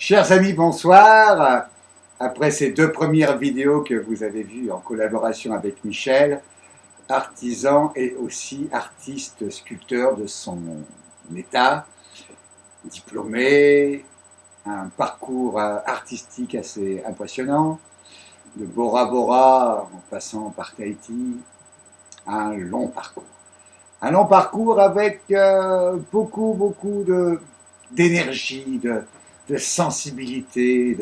Chers amis, bonsoir. Après ces deux premières vidéos que vous avez vues en collaboration avec Michel, artisan et aussi artiste sculpteur de son état, diplômé, un parcours artistique assez impressionnant, de Bora Bora en passant par Tahiti, un long parcours. Un long parcours avec beaucoup d'énergie, de sensibilité.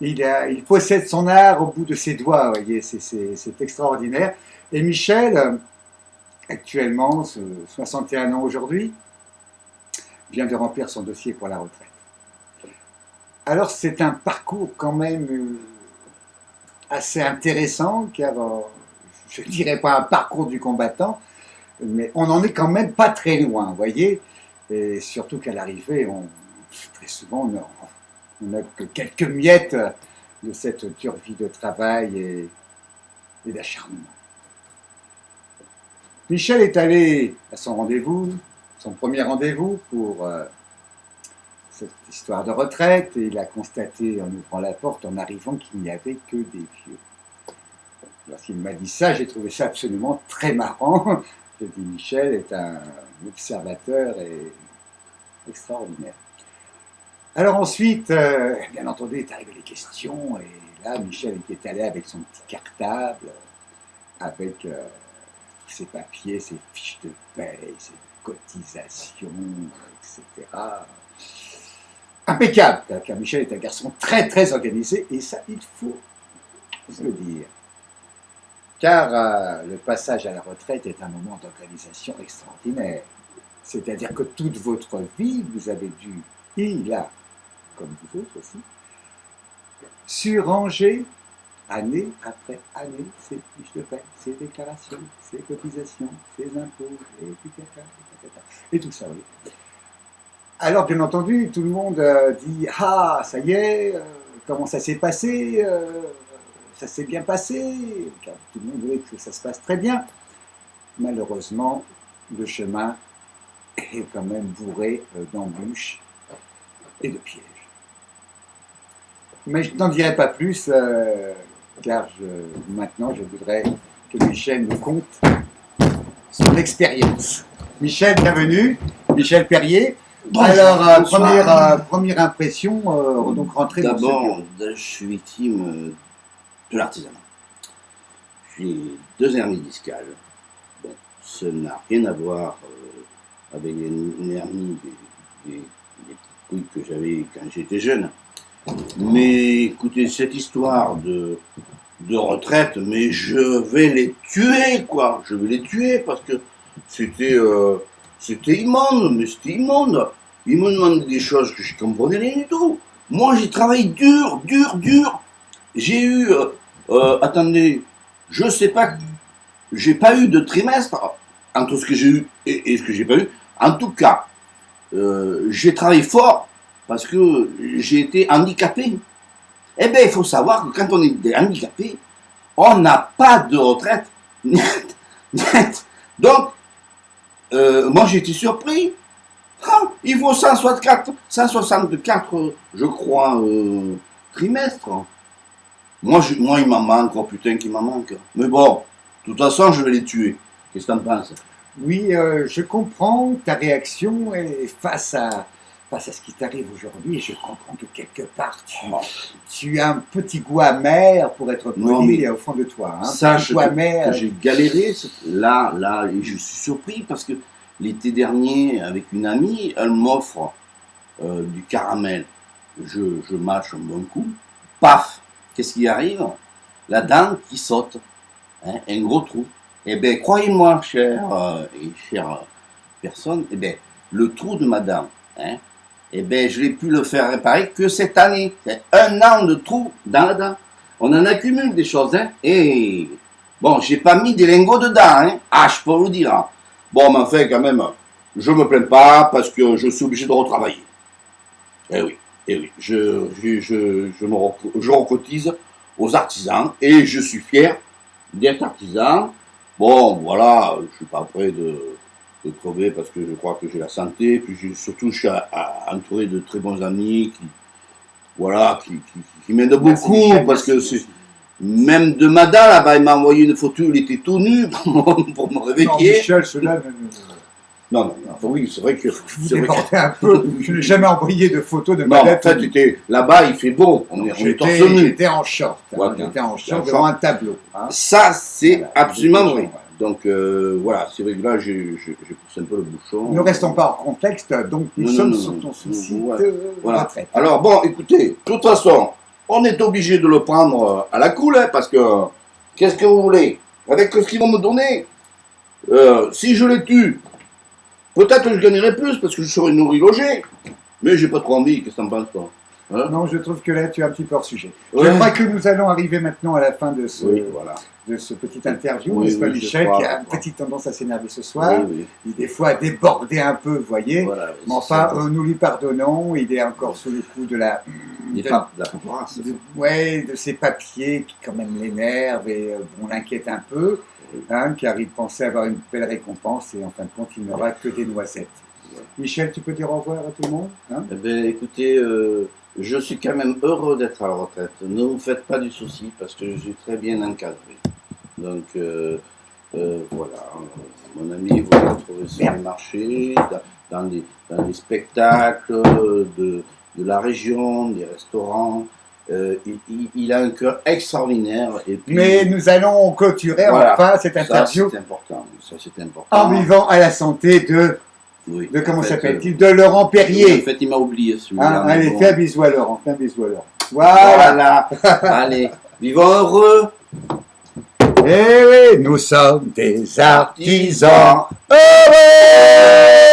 Il possède son art au bout de ses doigts, vous voyez, c'est extraordinaire. Et Michel, actuellement, 61 ans aujourd'hui, vient de remplir son dossier pour la retraite. Alors c'est un parcours quand même assez intéressant, car je ne dirais pas un parcours du combattant, mais on n'en est quand même pas très loin, vous voyez. Et surtout qu'à l'arrivée, très souvent, on n'a que quelques miettes de cette dure vie de travail et d'acharnement. Michel est allé à son rendez-vous, son premier rendez-vous pour cette histoire de retraite, et il a constaté en ouvrant la porte, en arrivant, qu'il n'y avait que des vieux. Lorsqu'il m'a dit ça, j'ai trouvé ça absolument très marrant. J'ai dit, Michel est un observateur extraordinaire. Alors ensuite, bien entendu, est arrivé les questions, et là, Michel était allé avec son petit cartable, avec ses papiers, ses fiches de paye, ses cotisations, etc. Impeccable, car Michel est un garçon très organisé, et ça, il faut le dire. Car le passage à la retraite est un moment d'organisation extraordinaire. C'est-à-dire que toute votre vie, vous avez dû, il a, comme vous autres aussi, suranger année après année ses fiches de paie, ses déclarations, ses cotisations, ses impôts, et tout ça, oui. Alors, bien entendu, tout le monde dit « Ah, ça y est, comment ça s'est passé ça s'est bien passé », car tout le monde voulait que ça se passe très bien. Malheureusement, le chemin est quand même bourré d'embûches et de pièges. Mais je n'en dirai pas plus, car maintenant je voudrais que Michel nous conte son expérience. Michel, bienvenue. Michel Perrier. Bonjour, alors, première impression, donc rentrer dans ce D'abord, je suis victime de l'artisanat. J'ai 2 hernies discales. Bon, ça n'a rien à voir avec les hernies des petites couilles que j'avais quand j'étais jeune. Mais écoutez, cette histoire de retraite, mais je vais les tuer, quoi. Je vais les tuer parce que c'était immonde, mais c'était immonde. Ils me demandaient des choses que je ne comprenais rien du tout. Moi, j'ai travaillé dur. J'ai eu, attendez, je sais pas, j'ai pas eu de trimestre entre ce que j'ai eu et ce que j'ai pas eu. En tout cas, j'ai travaillé fort parce que j'ai été handicapé. Eh bien, il faut savoir que quand on est handicapé, on n'a pas de retraite net. Donc, moi, j'ai été surpris. Il faut 164, je crois, trimestres. Moi, il m'en manque, oh putain qu'il m'en manque. Mais bon, de toute façon, je vais les tuer. Qu'est-ce que t'en penses? Oui, je comprends ta réaction face à ce qui t'arrive aujourd'hui. Je comprends que quelque part, tu as un petit goût amer, pour être poli, au fond de toi. Hein, sache que j'ai galéré. Là, et je suis surpris parce que l'été dernier, avec une amie, elle m'offre du caramel. Je mâche un bon coup. Paf! Qu'est-ce qui arrive? La dent qui saute. Hein, un gros trou. Eh bien, croyez-moi, chère personne, eh bien, le trou de ma dent, hein, eh bien, je n'ai pu le faire réparer que cette année. C'est 1 an de trou dans la dent. On en accumule des choses, hein. Et bon, j'ai pas mis des lingots dedans, hein. Ah, je peux vous le dire. Hein. Bon, mais enfin, quand même, je me plains pas parce que je suis obligé de retravailler. Eh oui, je recotise aux artisans et je suis fier d'être artisan. Bon, voilà, je suis pas prêt de crever parce que je crois que j'ai la santé. Puis surtout, je suis entouré de très bons amis voilà, qui m'aide Merci, beaucoup, Michel, parce que merci, c'est... Même de Mada, là-bas, il m'a envoyé une photo, il était tout nu pour me Non, réveiller. Michel, cela, Non, oui, c'est vrai que... vous c'est vrai que- débordez un peu. Je n'ai jamais envoyé de photos de Non, en Madame. fait, là-bas, il fait beau, on est torse nu. J'étais en short. Hein, Voilà. j'étais en short En devant short. un tableau. Hein. Ça, c'est Voilà, absolument des vrai. bouchons, Donc, voilà, c'est vrai que là, j'ai poussé un peu le bouchon. Ne restons pas hors contexte, donc nous Non, sommes non, sur non, ton non, souci ouais. de Voilà. retraite. Alors, bon, écoutez, de toute façon, on est obligé de le prendre à la cool, hein, parce que, qu'est-ce que vous voulez? Avec ce qu'ils vont me donner, si je les tue, peut-être que je gagnerai plus, parce que je serai nourri, logé. Mais j'ai pas trop envie, qu'est-ce que t'en penses, toi? Hein? Non, je trouve que là, tu es un petit peu hors sujet. Ouais. Je crois que nous allons arriver maintenant à la fin de ce, Oui, voilà. de ce petit interview, Oui, n'est-ce pas, oui, je Michel, crois, qui a je une crois. petite tendance à s'énerver ce soir. Oui, Il des fois débordé un peu, vous voyez. voilà. Mais enfin, nous lui pardonnons. Il est encore sous le coup de la, Il est pas de la paperasse. de ses papiers qui quand même l'énervent et on l'inquiète un peu, hein, car il pensait avoir une belle récompense et en fin de compte, il n'aura que des noisettes. Ouais. Michel, tu peux dire au revoir à tout le monde, hein? Eh bien, écoutez, je suis quand même heureux d'être à la retraite. Ne vous faites pas du souci, parce que je suis très bien encadré. Donc, voilà. Mon ami, vous le retrouvez sur le marché, dans les spectacles de la région, des restaurants. Il a un cœur extraordinaire. Et puis, Mais nous allons clôturer Voilà. enfin cette ça, interview c'est important. Ça, c'est important. en vivant à la santé Oui, de comment en fait, s'appelle-t-il, de Laurent En Perrier. fait, il m'a oublié celui-là. Hein, mais allez, bon. fais un bisou à Laurent, fais un bisou à Laurent. Voilà. Voilà. Allez, vivons heureux. Eh oui, nous sommes des artisans heureux.